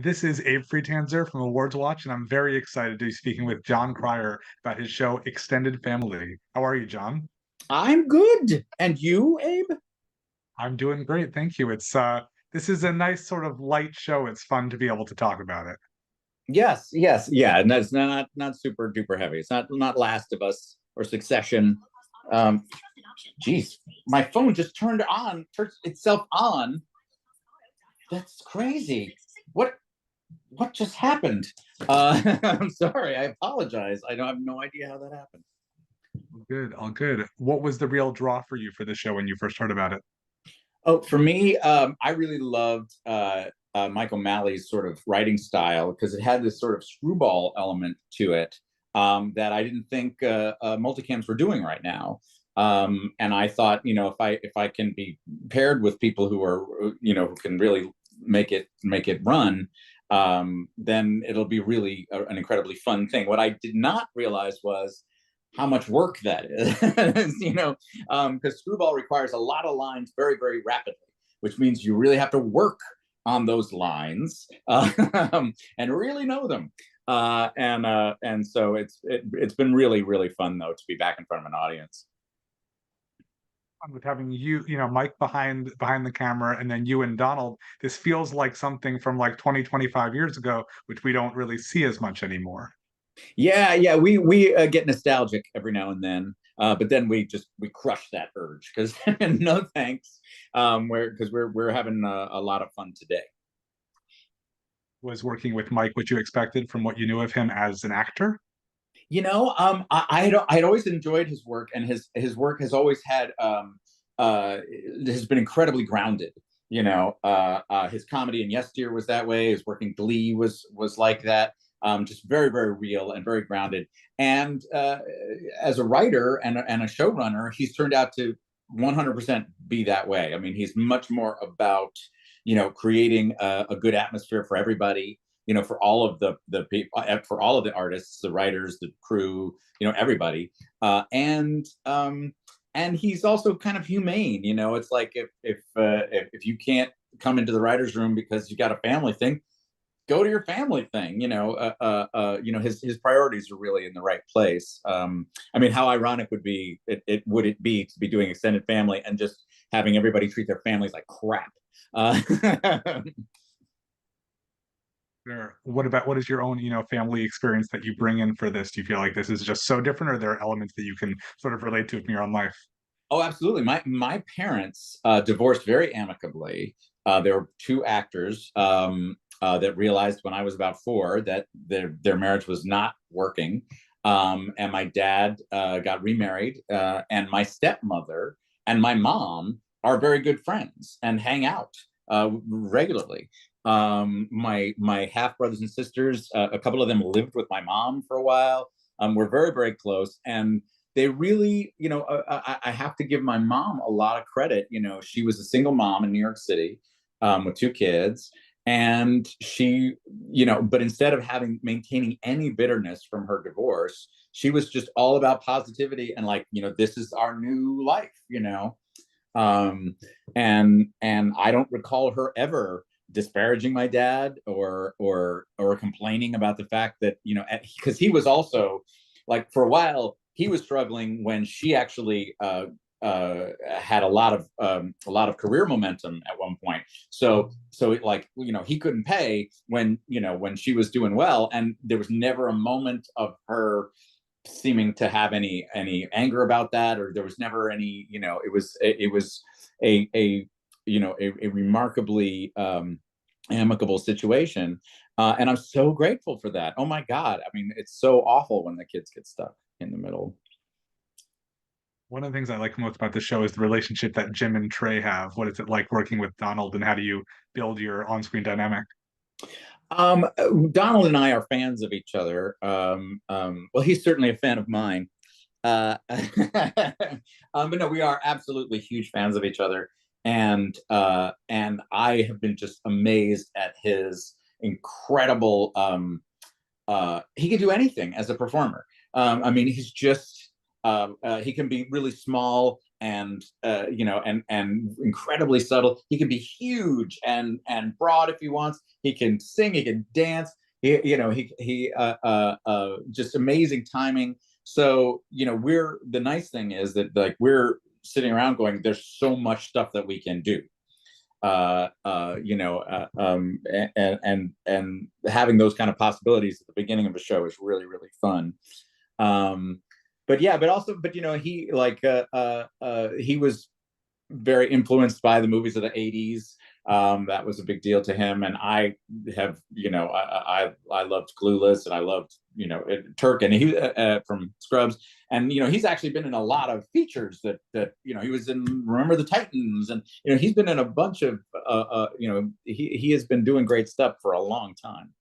This is Abe Freetanzer from Awards Watch, and I'm very excited to be speaking with Jon Cryer about his show Extended Family. How are you, John? I'm good. And you, Abe? I'm doing great, thank you. This is a nice sort of light show. It's fun to be able to talk about it. Yes, yes, yeah. And that's not super duper heavy. It's not Last of Us or Succession. Um, Geez, my phone just turned itself on. That's crazy. What what just happened? I'm sorry. I apologize. I don't have no idea how that happened. All good, all good. What was the real draw for you for the show when you first heard about it? Oh, for me, I really loved Michael Malley's sort of writing style because it had this sort of screwball element to it that I didn't think multicams were doing right now. And I thought, if I can be paired with people who are, who can really make it run, then it'll be really an incredibly fun thing. What I did not realize was how much work that is, because Screwball requires a lot of lines very, very rapidly, which means you really have to work on those lines and really know them. And so it's been really, really fun though to be back in front of an audience. With having Mike behind the camera, and then you and Donald. This feels like something from like 20, 25 years ago, which we don't really see as much anymore. Yeah, yeah, we get nostalgic every now and then, but then we crush that urge because no thanks, we're having a lot of fun today. Was working with Mike what you expected from what you knew of him as an actor? I'd always enjoyed his work, and his work has always had has been incredibly grounded. His comedy in Yesteryear was that way. His work in Glee was like that. Just very, very real and very grounded. And as a writer and a showrunner, he's turned out to 100% be that way. I mean, he's much more about, creating a good atmosphere for everybody, for all of the people, for all of the artists, the writers, the crew, everybody. And he's also kind of humane. It's like if you can't come into the writers' room because you got a family thing, go to your family thing. His priorities are really in the right place. I mean, how ironic would it be to be doing extended family and just having everybody treat their families like crap? Sure. What is your own, family experience that you bring in for this? Do you feel like this is just so different, or are there elements that you can sort of relate to from your own life? Oh, absolutely. My parents divorced very amicably. There were two actors that realized when I was about four that their marriage was not working. And my dad got remarried, and my stepmother and my mom are very good friends and hang out regularly. My half brothers and sisters, a couple of them lived with my mom for a while. We're very, very close, and they really, I have to give my mom a lot of credit. She was a single mom in New York City with two kids, and she, but instead of maintaining any bitterness from her divorce, she was just all about positivity and like, this is our new life. um and I don't recall her ever disparaging my dad or complaining about the fact that, because he was also, like, for a while he was struggling when she actually had a lot of career momentum at one point. So like, he couldn't pay when she was doing well, and there was never a moment of her seeming to have any anger about that, or there was never any, it was a remarkably amicable situation. And I'm so grateful for that. Oh my God. I mean, it's so awful when the kids get stuck in the middle. One of the things I like most about the show is the relationship that Jim and Trey have. What is it like working with Donald, and how do you build your on-screen dynamic? Um, Donald and I are fans of each other. Well, he's certainly a fan of mine. But no, we are absolutely huge fans of each other, and I have been just amazed at his incredible. He can do anything as a performer. I mean, he's just he can be really small and and incredibly subtle. He can be huge and broad if he wants. He can sing, he can dance. He just amazing timing. So the nice thing is that like we're sitting around going, there's so much stuff that we can do. And having those kind of possibilities at the beginning of a show is really, really fun. He was very influenced by the movies of the 80s. That was a big deal to him. And I have, I loved Clueless, and I loved, Turk, and he from Scrubs. And, he's actually been in a lot of features that he was in Remember the Titans. And, he's been in a bunch of, he has been doing great stuff for a long time.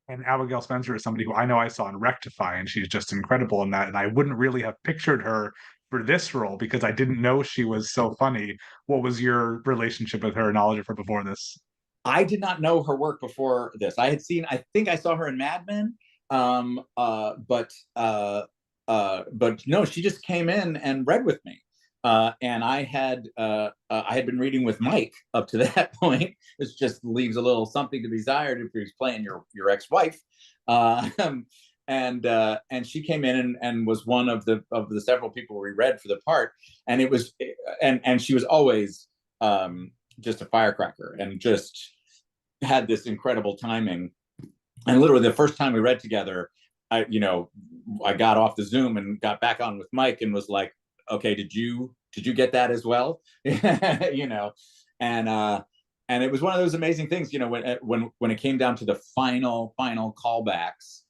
And Abigail Spencer is somebody who I know I saw in Rectify, and she's just incredible in that. And I wouldn't really have pictured her for this role because I didn't know she was so funny. What was your relationship with her, knowledge of her before this? I did not know her work before this. I think I saw her in Mad Men, but no, she just came in and read with me. And I had been reading with Mike up to that point. This just leaves a little something to be desired if he's playing your ex-wife. And she came in and was one of the several people we read for the part. And it was and she was always just a firecracker and just had this incredible timing. And literally the first time we read together, I got off the Zoom and got back on with Mike and was like, okay, did you get that as well? And it was one of those amazing things, when it came down to the final callbacks,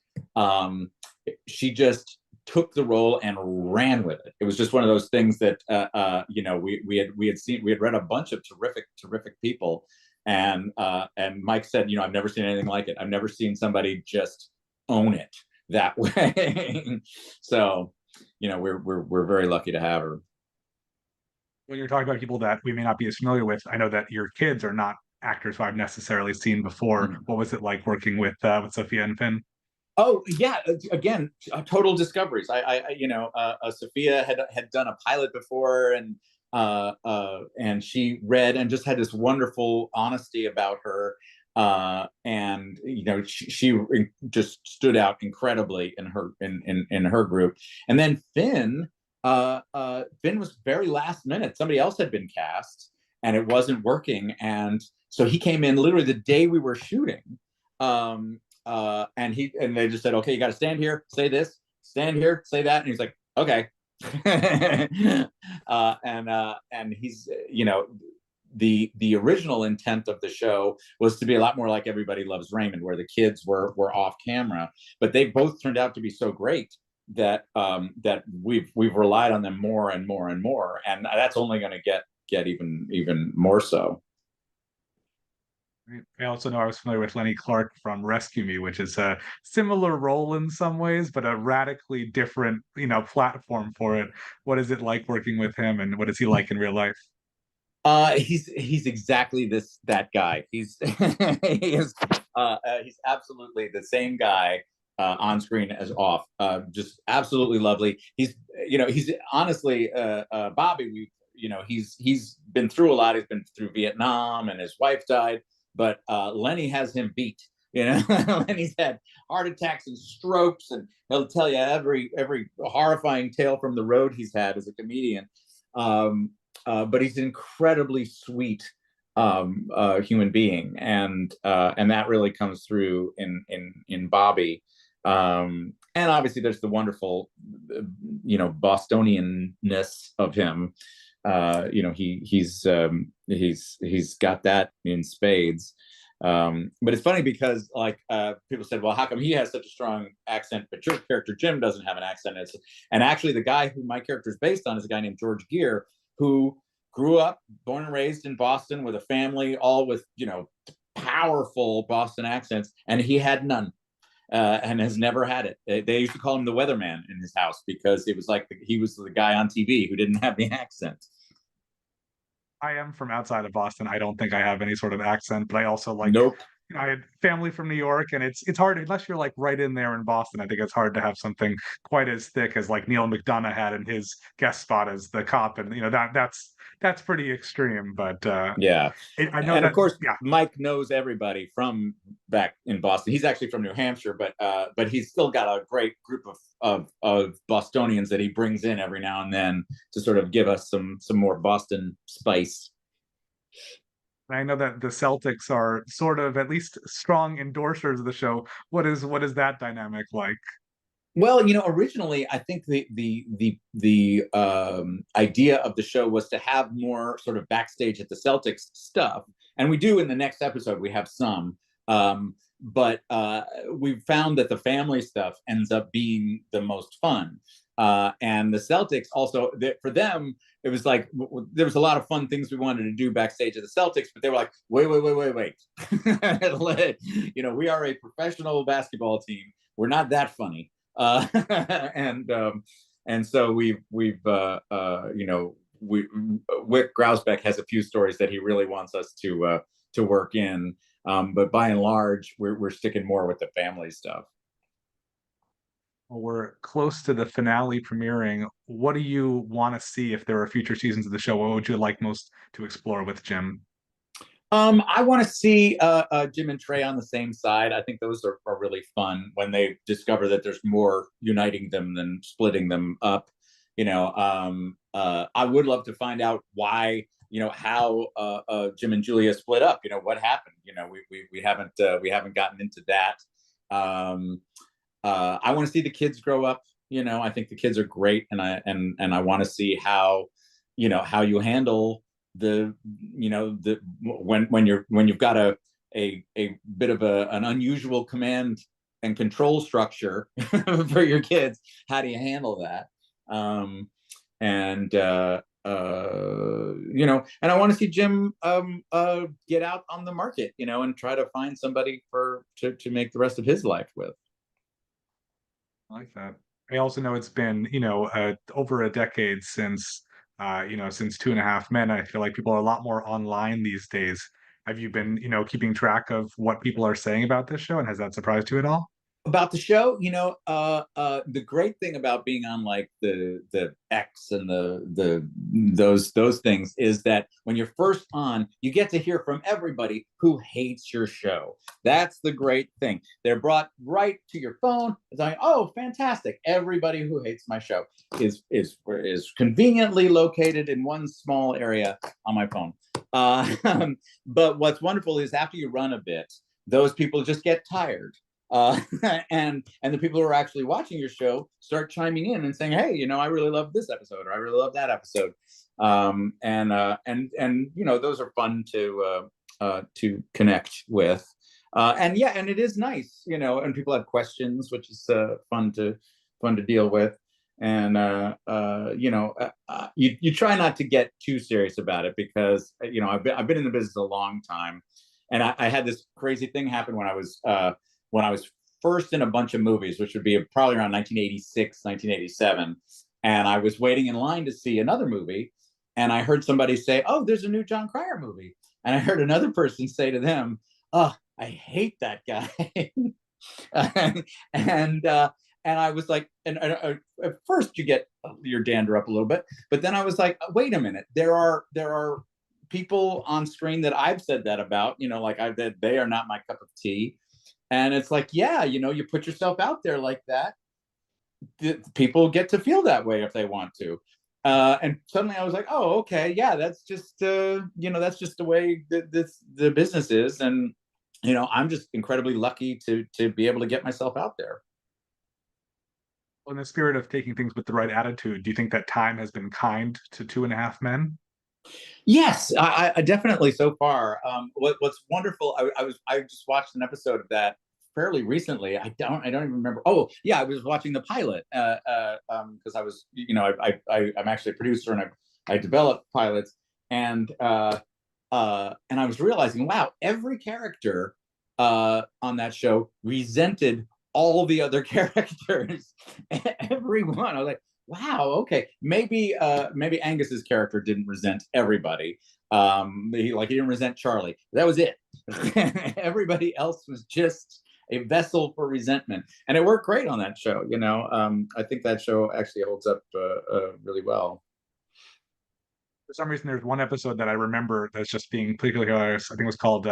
she just took the role and ran with it. It was just one of those things that we had read a bunch of terrific people, and Mike said, I've never seen anything like it. I've never seen somebody just own it that way. So we're very lucky to have her. When you're talking about people that we may not be as familiar with, I know that your kids are not actors who I've necessarily seen before. Mm-hmm. What was it like working with Sophia and Finn? Oh yeah, again, total discoveries. Sophia had done a pilot before, and she read and just had this wonderful honesty about her. And she just stood out incredibly in her group. And then Finn was very last minute. Somebody else had been cast and it wasn't working, and so he came in literally the day we were shooting. And they just said, okay, you got to stand here, say this, stand here, say that, and he's like, okay. And he's the original intent of the show was to be a lot more like Everybody Loves Raymond, where the kids were off camera, but they both turned out to be so great that we've relied on them more and more and more, and that's only going to get even more so. I also know I was familiar with Lenny Clark from Rescue Me, which is a similar role in some ways, but a radically different, platform for it. What is it like working with him, and what is he like in real life? He's exactly that guy. He's he's absolutely the same guy on screen as off. Just absolutely lovely. He's honestly Bobby. He's been through a lot. He's been through Vietnam, and his wife died. But Lenny has him beat. Lenny's had heart attacks and strokes, and he'll tell you every horrifying tale from the road he's had as a comedian. But he's an incredibly sweet human being, and that really comes through in Bobby. And obviously, there's the wonderful, Bostonianness of him. He's got that in spades. But it's funny because people said, well, how come he has such a strong accent, but your character Jim doesn't have an accent? And actually, the guy who my character is based on is a guy named George Gere, who grew up, born and raised in Boston with a family, all with powerful Boston accents, and he had none. And has never had it. They used to call him the weatherman in his house because it was like he was the guy on TV who didn't have the accent. I am from outside of Boston. I don't think I have any sort of accent, but I also like, nope. I had family from New York, and it's hard unless you're like right in there in Boston. I think it's hard to have something quite as thick as like Neil McDonough had in his guest spot as the cop, and that's pretty extreme. But Yeah. I know And of that, course, yeah. Mike knows everybody from back in Boston. He's actually from New Hampshire, but he's still got a great group of Bostonians that he brings in every now and then to sort of give us some more Boston spice. I know that the Celtics are sort of at least strong endorsers of the show. What is that dynamic like? Well, originally I think the idea of the show was to have more sort of backstage at the Celtics stuff, and we do in the next episode. We have some, but we found that the family stuff ends up being the most fun. And the Celtics also, for them, it was like there was a lot of fun things we wanted to do backstage at the Celtics, but they were like, wait. We are a professional basketball team. We're not that funny. And so we've Wick Grousbeck has a few stories that he really wants us to work in, but by and large we're sticking more with the family stuff. Well, we're close to the finale premiering. What do you want to see if there are future seasons of the show? What would you like most to explore with Jim? I want to see Jim and Trey on the same side. I think those are really fun when they discover that there's more uniting them than splitting them up. I would love to find out why, how Jim and Julia split up. What happened. We haven't gotten into that. I want to see the kids grow up. I think the kids are great, and I want to see how you handle when you've got a bit of an unusual command and control structure for your kids. How do you handle that? And I want to see Jim get out on the market, and try to find somebody to make the rest of his life with. I like that. I also know it's been, over a decade since Two and a Half Men. I feel like people are a lot more online these days. Have you been, keeping track of what people are saying about this show, and has that surprised you at all? About the show, the great thing about being on like the X and those things is that when you're first on, you get to hear from everybody who hates your show. That's the great thing. They're brought right to your phone. It's like, oh, fantastic! Everybody who hates my show is conveniently located in one small area on my phone. But what's wonderful is after you run a bit, those people just get tired. And the people who are actually watching your show start chiming in and saying, hey, I really love this episode, or I really love that episode. And those are fun to connect with. And it is nice, and people have questions, which is fun to deal with. And you try not to get too serious about it, because I've been in the business a long time, and I had this crazy thing happen when I was first in a bunch of movies, which would be probably around 1986, 1987. And I was waiting in line to see another movie. And I heard somebody say, oh, there's a new Jon Cryer movie. And I heard another person say to them, oh, I hate that guy. and I was like, and at first you get your dander up a little bit. But then I was like, wait a minute. There are people on screen that I've said that about, that they are not my cup of tea. And it's like, yeah, you put yourself out there like that, people get to feel that way if they want to. And suddenly I was like, oh, okay, yeah, that's just that's just the way the business is. And I'm just incredibly lucky to be able to get myself out there. In the spirit of taking things with the right attitude, do you think that time has been kind to Two and a Half Men? Yes, I definitely so far. What's wonderful, I just watched an episode of that fairly recently. I don't even remember. Oh yeah, I was watching the pilot because I was, I'm actually a producer, and I develop pilots, and I was realizing, wow, every character on that show resented all the other characters. Everyone. I was like, wow, okay, maybe Angus's character didn't resent everybody, He didn't resent Charlie. That was it. Everybody else was just a vessel for resentment, and it worked great on that show. I think that show actually holds up really well. For some reason, there's one episode that I remember that's just being particularly hilarious. I think it was called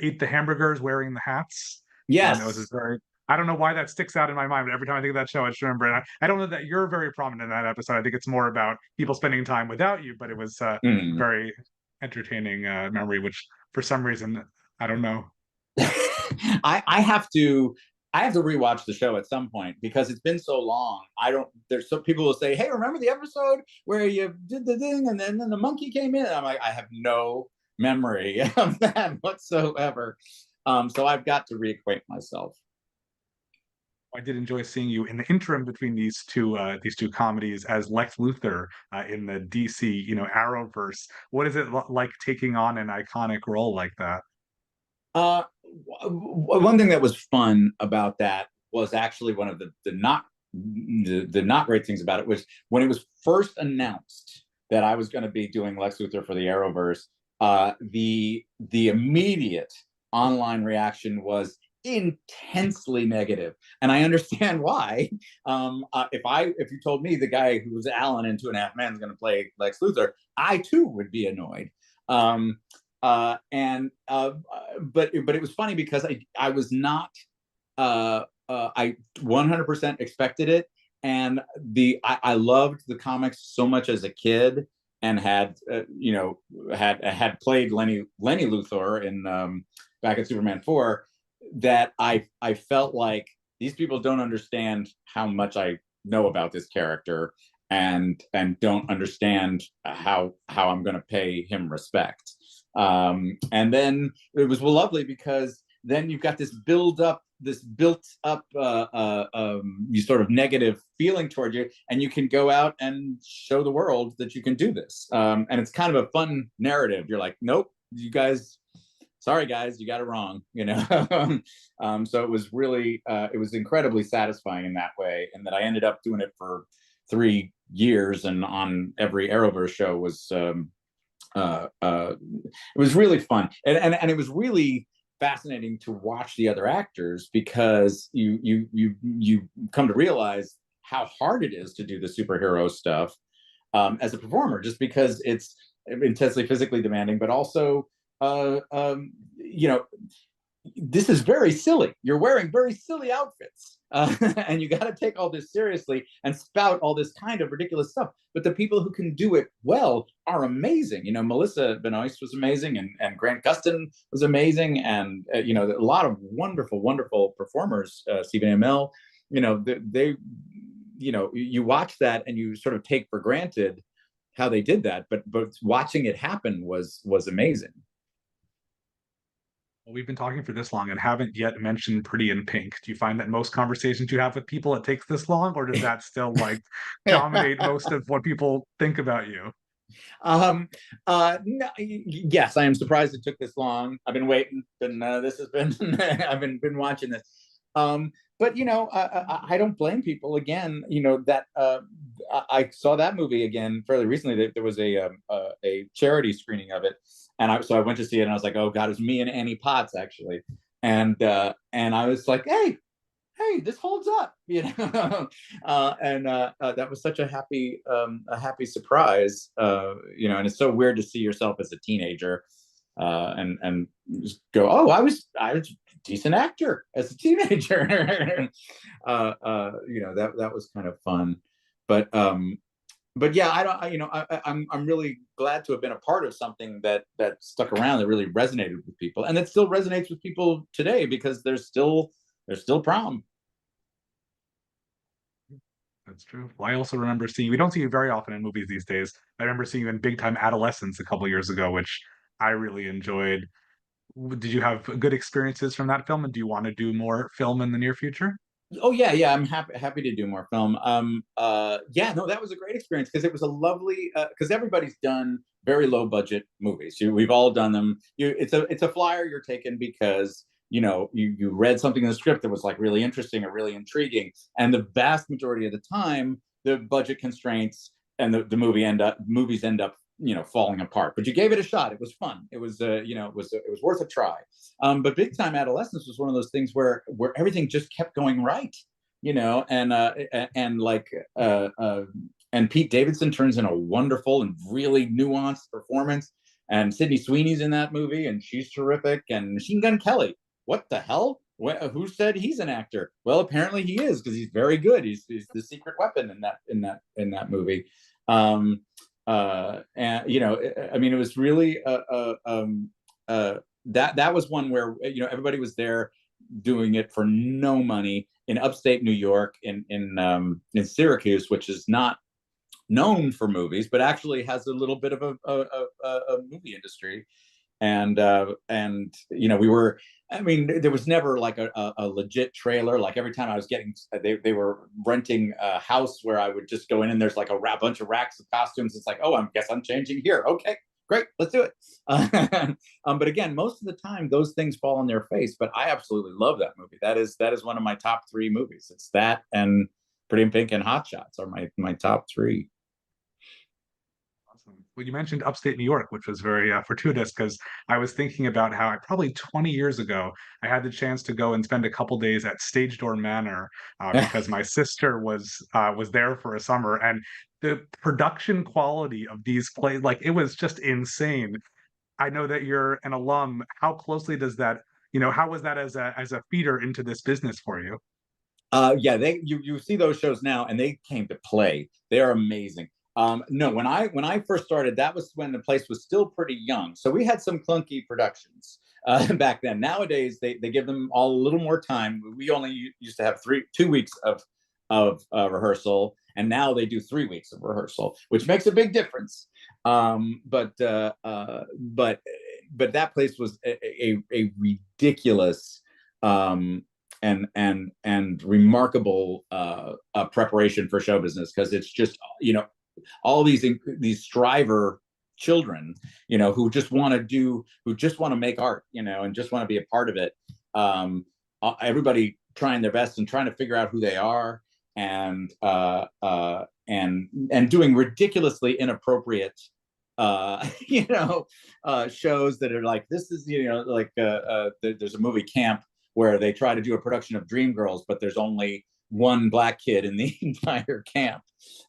"Eat the Hamburgers, Wearing the Hats." It was Yes. very. I don't know why that sticks out in my mind, but every time I think of that show, I just remember it. I don't know that you're very prominent in that episode. I think it's more about people spending time without you, but it was Mm. very entertaining memory, which for some reason I don't know. I have to rewatch the show at some point because it's been so long. I don't. There's some people will say, "Hey, remember the episode where you did the thing and then the monkey came in?" And I'm like, I have no memory of that whatsoever. So I've got to reacquaint myself. I did enjoy seeing you in the interim between these two comedies as Lex Luthor in the DC Arrowverse. What is it like taking on an iconic role like that? Uh, One thing that was fun about that was actually one of the not great things about it was when it was first announced that I was going to be doing Lex Luthor for the Arrowverse. The immediate online reaction was intensely negative, and I understand why. If you told me the guy who was Alan in Two and a Half Men is going to play Lex Luthor, I too would be annoyed. But it was funny because I was not I 100% expected it, and I loved the comics so much as a kid, and had had played Lenny Luthor in back in Superman 4, that I felt like these people don't understand how much I know about this character, and don't understand how I'm going to pay him respect. And then it was lovely because then you've got this built up you sort of negative feeling toward you, and you can go out and show the world that you can do this. And it's kind of a fun narrative. You're like, nope, you guys, sorry guys, you got it wrong, So it was really it was incredibly satisfying in that way, and that I ended up doing it for 3 years, and on every Arrowverse show was it was really fun, and it was really fascinating to watch the other actors, because you come to realize how hard it is to do the superhero stuff as a performer, just because it's intensely physically demanding, but also this is very silly. You're wearing very silly outfits, and you got to take all this seriously and spout all this kind of ridiculous stuff. But the people who can do it well are amazing. Melissa Benoist was amazing, and Grant Gustin was amazing, and a lot of wonderful, wonderful performers. Stephen Amell, they you watch that and you sort of take for granted how they did that, but watching it happen was amazing. Well, we've been talking for this long and haven't yet mentioned Pretty in Pink. Do you find that most conversations you have with people, it takes this long, or does that still dominate most of what people think about you? No, yes, I am surprised it took this long. I've been waiting. This has been I've been watching this. But I don't blame people. Again, that I saw that movie again fairly recently. There was a charity screening of it, and I went to see it, and I was like, oh god, it was me and Annie Potts actually, and I was like, hey, this holds up, and that was such a happy surprise, and it's so weird to see yourself as a teenager, and just go, oh, I was a decent actor as a teenager. That was kind of fun, but yeah, I'm really glad to have been a part of something that stuck around, that really resonated with people, and that still resonates with people today, because there's still prom. That's true. Well, I also remember seeing you. We don't see you very often in movies these days. I remember seeing you in Big Time Adolescence a couple years ago, which I really enjoyed. Did you have good experiences from that film, and do you want to do more film in the near future? Oh yeah, I'm happy to do more film. Yeah, no, that was a great experience, because it was a lovely, because everybody's done very low budget movies. We've all done them. It's a flyer you're taking because you read something in the script that was really interesting or really intriguing, and the vast majority of the time, the budget constraints and the movies end up falling apart. But you gave it a shot. It was fun. It was it was worth a try. But Big Time Adolescence was one of those things where everything just kept going right, and like and Pete Davidson turns in a wonderful and really nuanced performance. And Sydney Sweeney's in that movie, and she's terrific. And Machine Gun Kelly, what the hell? Who said he's an actor? Well, apparently he is, because he's very good. He's the secret weapon in that movie. And I mean, it was really that was one where everybody was there doing it for no money in upstate New York, in Syracuse, which is not known for movies, but actually has a little bit of a movie industry. And we were, I mean, there was never like a legit trailer. Like every time I was getting, they were renting a house where I would just go in and there's like a bunch of racks of costumes. It's like, oh, I guess I'm changing here. Okay, great, let's do it. But again, most of the time those things fall on their face. But I absolutely love that movie. That is one of my top 3 movies. It's that and Pretty in Pink and Hot Shots are my top 3. Well, you mentioned upstate New York, which was very fortuitous, because I was thinking about how probably 20 years ago, I had the chance to go and spend a couple days at Stage Door Manor because my sister was there for a summer, and the production quality of these plays, like, it was just insane. I know that you're an alum. How closely does that, how was that as a feeder into this business for you? Yeah, you see those shows now, and they came to play. They are amazing. No, when I first started, that was when the place was still pretty young. So we had some clunky productions back then. Nowadays, they give them all a little more time. We only used to have 2 weeks of rehearsal, and now they do 3 weeks of rehearsal, which makes a big difference. But that place was a ridiculous and remarkable preparation for show business, because it's just all these striver children, who just want to make art, and just want to be a part of it. Everybody trying their best and trying to figure out who they are, and doing ridiculously inappropriate shows that are like, this is there's a movie Camp where they try to do a production of Dreamgirls, but there's only one black kid in the entire camp.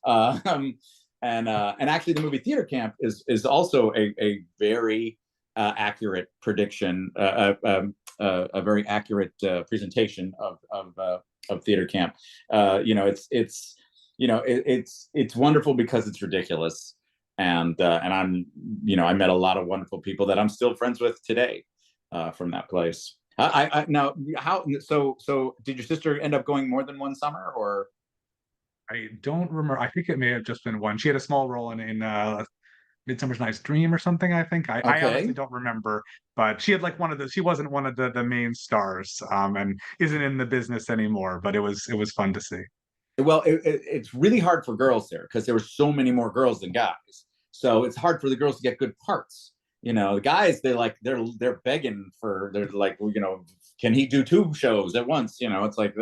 And actually the movie Theater Camp is also a very accurate prediction, a very accurate presentation of Theater Camp. It's wonderful because it's ridiculous. And I'm, I met a lot of wonderful people that I'm still friends with today from that place. Now, so did your sister end up going more than one summer, or? I don't remember. I think it may have just been one. She had a small role in Midsummer's Night's Dream or something, I think. I honestly don't remember, but she had like she wasn't one of the main stars, and isn't in the business anymore, but it was fun to see. Well, it's really hard for girls there, because there were so many more girls than guys. So it's hard for the girls to get good parts. The guys, they're begging for, they're like, can he do 2 shows at once? It's like,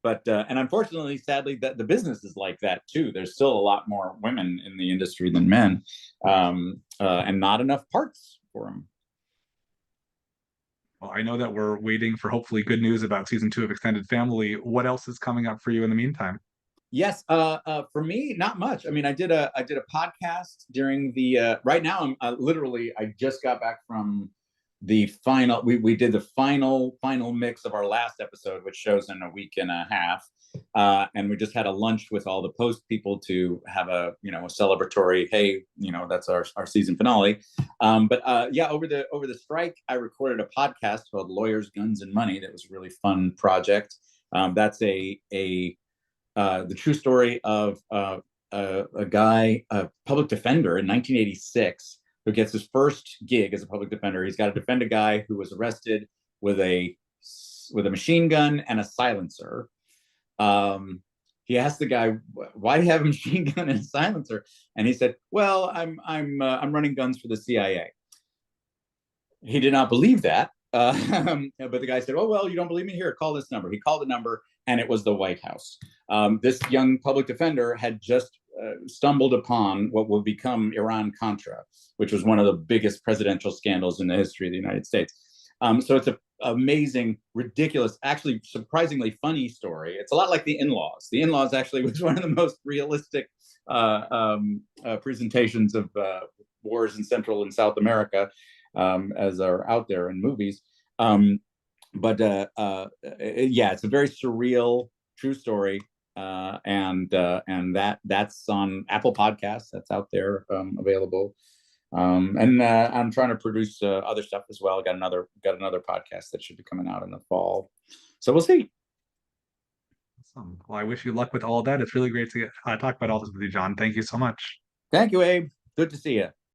but and unfortunately, sadly, that the business is like that too. There's still a lot more women in the industry than men, and not enough parts for them. Well, I know that we're waiting for hopefully good news about season 2 of Extended Family. What else is coming up for you in the meantime? Yes, for me, not much. I mean, I did a podcast during the. Right now, I just got back from the final. We did the final mix of our last episode, which shows in a week and a half, and we just had a lunch with all the post people to have a celebratory. Hey, that's our season finale. Yeah, over the strike, I recorded a podcast called Lawyers, Guns, and Money. That was a really fun project. That's the true story of a guy, a public defender in 1986, who gets his first gig as a public defender. He's got to defend a guy who was arrested with a machine gun and a silencer. He asked the guy, "Why do you have a machine gun and a silencer?" And he said, "Well, I'm running guns for the CIA." He did not believe that. But the guy said, "Oh, well, you don't believe me? Here, call this number." He called the number, and it was the White House. This young public defender had just stumbled upon what would become Iran-Contra, which was one of the biggest presidential scandals in the history of the United States. So it's an amazing, ridiculous, actually surprisingly funny story. It's a lot like The In-Laws. The In-Laws actually was one of the most realistic presentations of wars in Central and South America as are out there in movies. But yeah, it's a very surreal, true story. And that's on Apple Podcasts. That's out there, available. And I'm trying to produce other stuff as well. Got another podcast that should be coming out in the fall. So we'll see. Awesome. Well, I wish you luck with all of that. It's really great to talk about all this with you, Jon. Thank you so much. Thank you, Abe. Good to see you.